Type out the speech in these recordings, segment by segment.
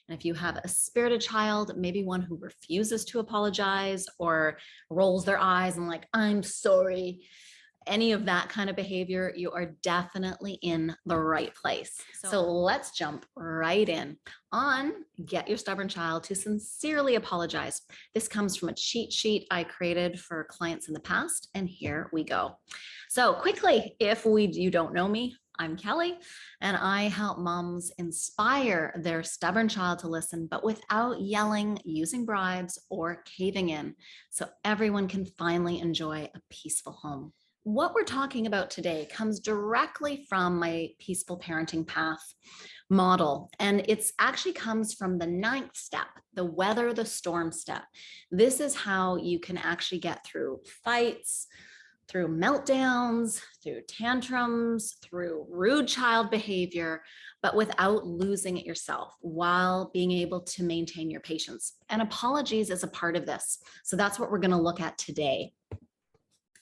And if you have a spirited child, maybe one who refuses to apologize or rolls their eyes and like, I'm sorry, any of that kind of behavior, you are definitely in the right place. So let's jump right in on Get Your Stubborn Child to Sincerely Apologize. This comes from a cheat sheet I created for clients in the past, and here we go. So quickly, if you don't know me, I'm Kelly, and I help moms inspire their stubborn child to listen, but without yelling, using bribes, or caving in, so everyone can finally enjoy a peaceful home. What we're talking about today comes directly from my Peaceful Parenting Path model, and it's actually comes from the 9th step, the weather the storm step. This is how you can actually get through fights, through meltdowns, through tantrums, through rude child behavior, but without losing it yourself while being able to maintain your patience. And apologies is a part of this. So that's what we're going to look at today.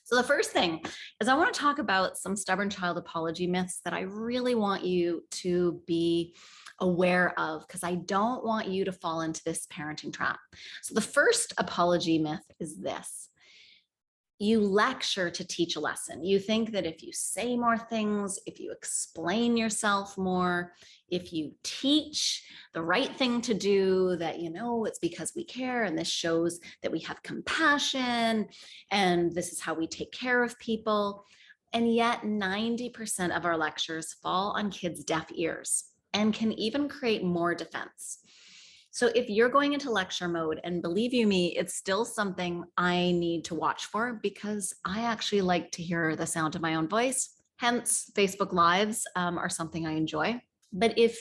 So the first thing is I want to talk about some stubborn child apology myths that I really want you to be aware of, because I don't want you to fall into this parenting trap. So the first apology myth is this: you lecture to teach a lesson. You think that if you say more things, if you explain yourself more, if you teach the right thing to do, that, it's because we care and this shows that we have compassion and this is how we take care of people. And yet 90% of our lectures fall on kids' deaf ears and can even create more defense. So if you're going into lecture mode, and believe you me, it's still something I need to watch for, because I actually like to hear the sound of my own voice. Hence, Facebook Lives are something I enjoy. But if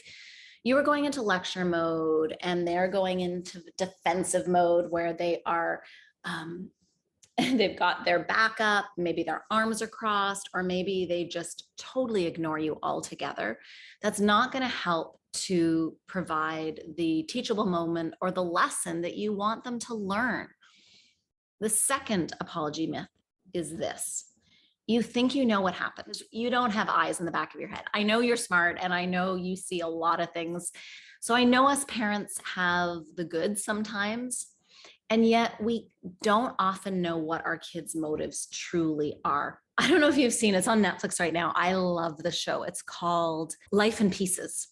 you are going into lecture mode and they're going into defensive mode where they are, they've got their back up, maybe their arms are crossed, or maybe they just totally ignore you altogether, that's not going to help to provide the teachable moment or the lesson that you want them to learn. The second apology myth is this: you think you know what happened. You don't have eyes in the back of your head. I know you're smart and I know you see a lot of things. So I know us parents have the goods sometimes, and yet we don't often know what our kids' motives truly are. I don't know if you've seen, it's on Netflix right now. I love the show. It's called Life in Pieces.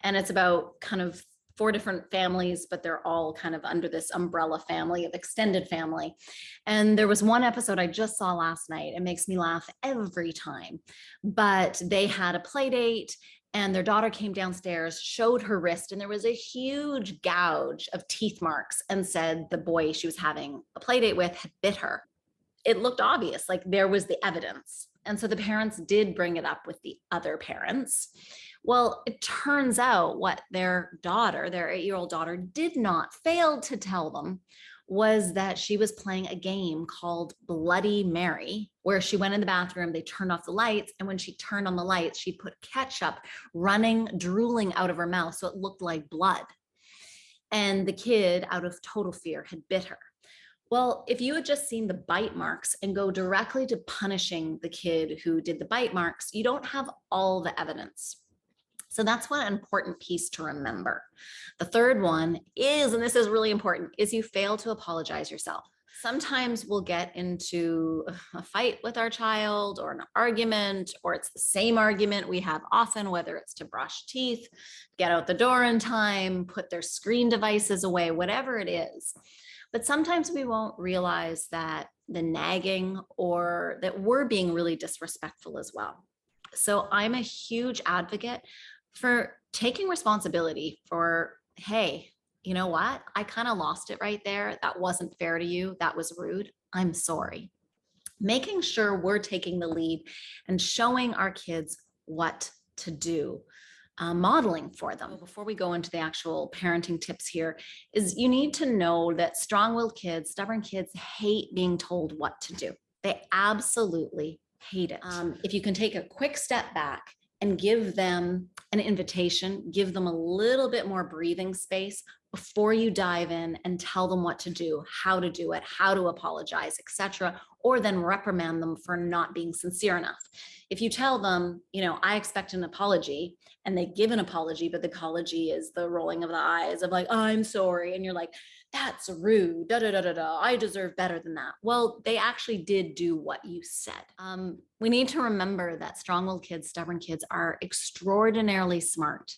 And it's about kind of 4 different families, but they're all kind of under this umbrella family of extended family. And there was one episode I just saw last night. It makes me laugh every time. But they had a play date, and their daughter came downstairs, showed her wrist, and there was a huge gouge of teeth marks, and said the boy she was having a play date with had bit her. It looked obvious, like there was the evidence. And so the parents did bring it up with the other parents. Well, it turns out what their 8-year-old daughter, did not fail to tell them was that she was playing a game called Bloody Mary, where she went in the bathroom, they turned off the lights, and when she turned on the lights, she put ketchup running, drooling out of her mouth, so it looked like blood. And the kid, out of total fear, had bit her. Well, if you had just seen the bite marks and go directly to punishing the kid who did the bite marks, you don't have all the evidence. So that's one important piece to remember. The third one is, and this is really important, is you fail to apologize yourself. Sometimes we'll get into a fight with our child or an argument, or it's the same argument we have often, whether it's to brush teeth, get out the door in time, put their screen devices away, whatever it is. But sometimes we won't realize that the nagging, or that we're being really disrespectful as well. So I'm a huge advocate for taking responsibility for, hey, you know what? I kind of lost it right there. That wasn't fair to you. That was rude. I'm sorry. Making sure we're taking the lead and showing our kids what to do. Modeling for them. Before we go into the actual parenting tips here, is you need to know that strong-willed kids, stubborn kids, hate being told what to do. They absolutely hate it. If you can take a quick step back and give them an invitation, give them a little bit more breathing space, before you dive in and tell them what to do, how to apologize, etc., or then reprimand them for not being sincere enough. If you tell them, I expect an apology, and they give an apology, but the apology is the rolling of the eyes of like, I'm sorry. And you're like, that's rude, da da da da da. I deserve better than that. Well, they actually did do what you said. We need to remember that strong-willed kids, stubborn kids are extraordinarily smart.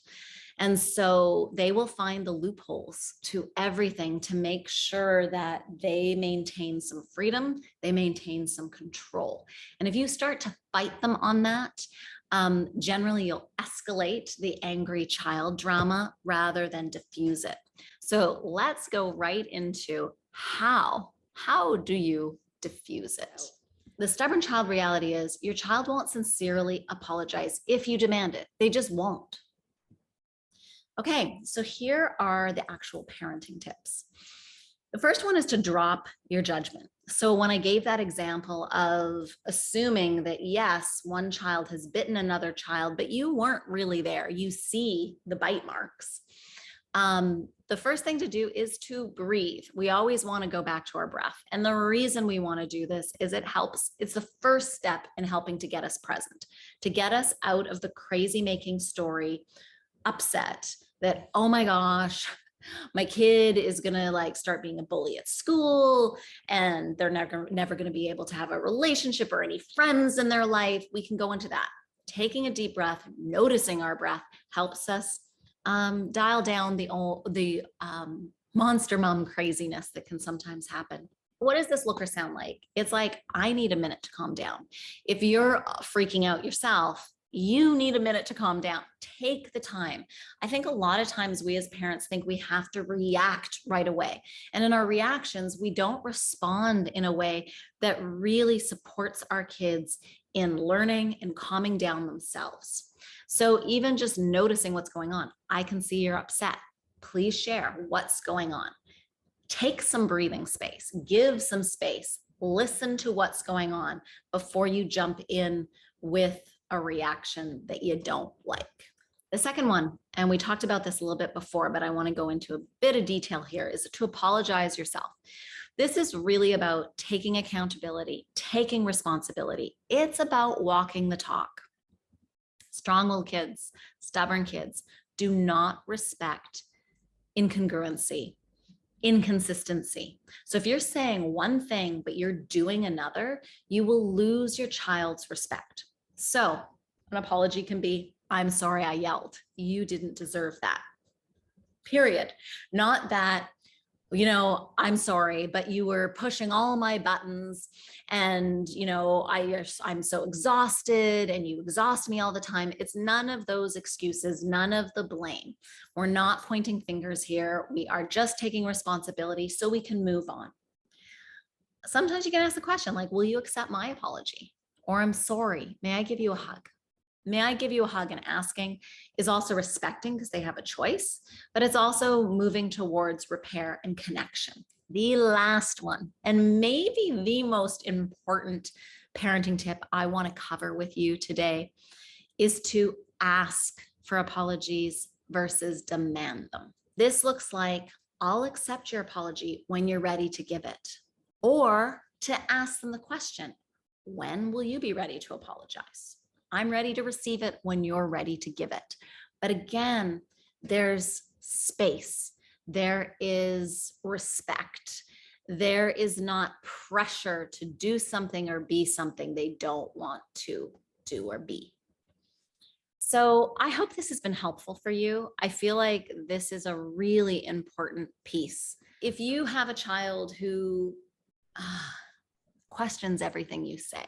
And so they will find the loopholes to everything to make sure that they maintain some freedom, they maintain some control. And if you start to fight them on that, generally you'll escalate the angry child drama rather than diffuse it. So let's go right into how do you diffuse it? The stubborn child reality is your child won't sincerely apologize if you demand it. They just won't. Okay, so here are the actual parenting tips. The first one is to drop your judgment. So when I gave that example of assuming that, yes, one child has bitten another child, but you weren't really there, you see the bite marks. The first thing to do is to breathe. We always want to go back to our breath. And the reason we want to do this is it helps. It's the first step in helping to get us present, to get us out of the crazy making story, upset that, oh my gosh, my kid is going to start being a bully at school and they're never going to be able to have a relationship or any friends in their life. We can go into that. Taking a deep breath, noticing our breath helps us dial down the monster mom craziness that can sometimes happen. What does this look or sound like? It's like, I need a minute to calm down. If you're freaking out yourself, you need a minute to calm down. Take the time. I think a lot of times we as parents think we have to react right away. And in our reactions, we don't respond in a way that really supports our kids in learning and calming down themselves. So even just noticing what's going on, I can see you're upset. Please share what's going on. Take some breathing space, give some space, listen to what's going on before you jump in with a reaction that you don't like. The second one, and we talked about this a little bit before, but I want to go into a bit of detail here, is to apologize yourself. This is really about taking accountability, taking responsibility. It's about walking the talk. Strong-willed kids, stubborn kids do not respect incongruency, inconsistency. So if you're saying one thing, but you're doing another, you will lose your child's respect. So an apology can be, I'm sorry I yelled. You didn't deserve that. Period. Not that, I'm sorry, but you were pushing all my buttons and, I'm so exhausted and you exhaust me all the time. It's none of those excuses, none of the blame. We're not pointing fingers here. We are just taking responsibility so we can move on. Sometimes you can ask the question like, will you accept my apology? Or I'm sorry, may I give you a hug? May I give you a hug? And asking is also respecting because they have a choice, but it's also moving towards repair and connection. The last one, and maybe the most important parenting tip I want to cover with you today, is to ask for apologies versus demand them. This looks like, I'll accept your apology when you're ready to give it, or to ask them the question, when will you be ready to apologize? I'm ready to receive it when you're ready to give it. But again, there's space. There is respect. There is not pressure to do something or be something they don't want to do or be. So I hope this has been helpful for you. I feel like this is a really important piece. If you have a child who questions everything you say,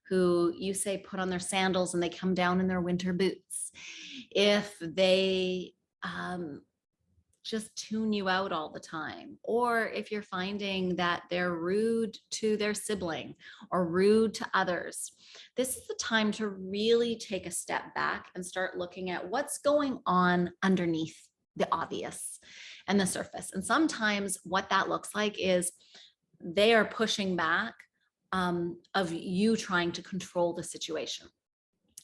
who you say put on their sandals and they come down in their winter boots, if they just tune you out all the time, or if you're finding that they're rude to their sibling or rude to others, this is the time to really take a step back and start looking at what's going on underneath the obvious and the surface. And sometimes what that looks like is they are pushing back of you trying to control the situation.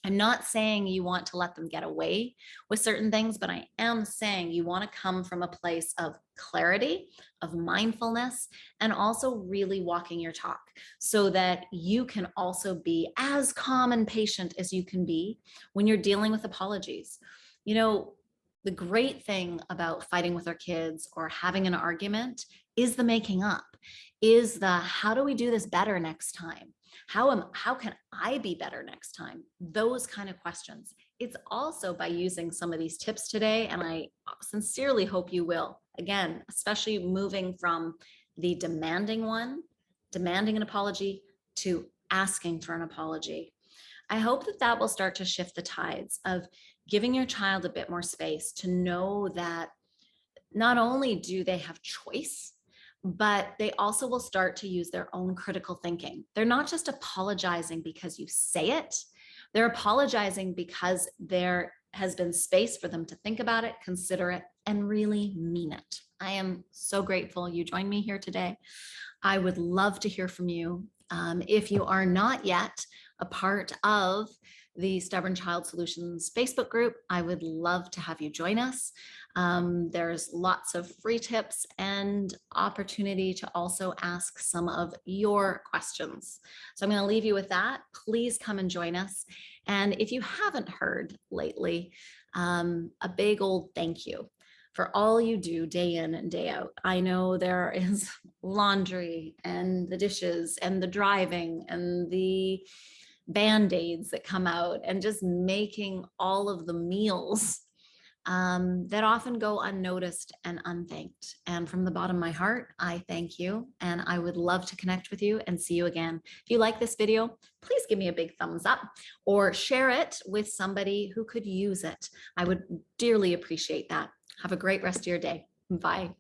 I'm not saying you want to let them get away with certain things, but I am saying you want to come from a place of clarity, of mindfulness, and also really walking your talk so that you can also be as calm and patient as you can be when you're dealing with apologies. You know, the great thing about fighting with our kids or having an argument is the making up, is the how do we do this better next time? How can I be better next time? Those kind of questions. It's also by using some of these tips today, and I sincerely hope you will. Again, especially moving from the demanding an apology, to asking for an apology. I hope that that will start to shift the tides of giving your child a bit more space to know that not only do they have choice, but they also will start to use their own critical thinking. They're not just apologizing because you say it, they're apologizing because there has been space for them to think about it, consider it, and really mean it. I am so grateful you joined me here today. I would love to hear from you. If you are not yet a part of the Stubborn Child Solutions Facebook group, I would love to have you join us. There's lots of free tips and opportunity to also ask some of your questions. So I'm going to leave you with that. Please come and join us. And if you haven't heard lately, a big old thank you for all you do day in and day out. I know there is laundry and the dishes and the driving and the band-aids that come out and just making all of the meals that often go unnoticed and unthanked. And from the bottom of my heart, I thank you. And I would love to connect with you and see you again. If you like this video, please give me a big thumbs up or share it with somebody who could use it. I would dearly appreciate that. Have a great rest of your day. Bye.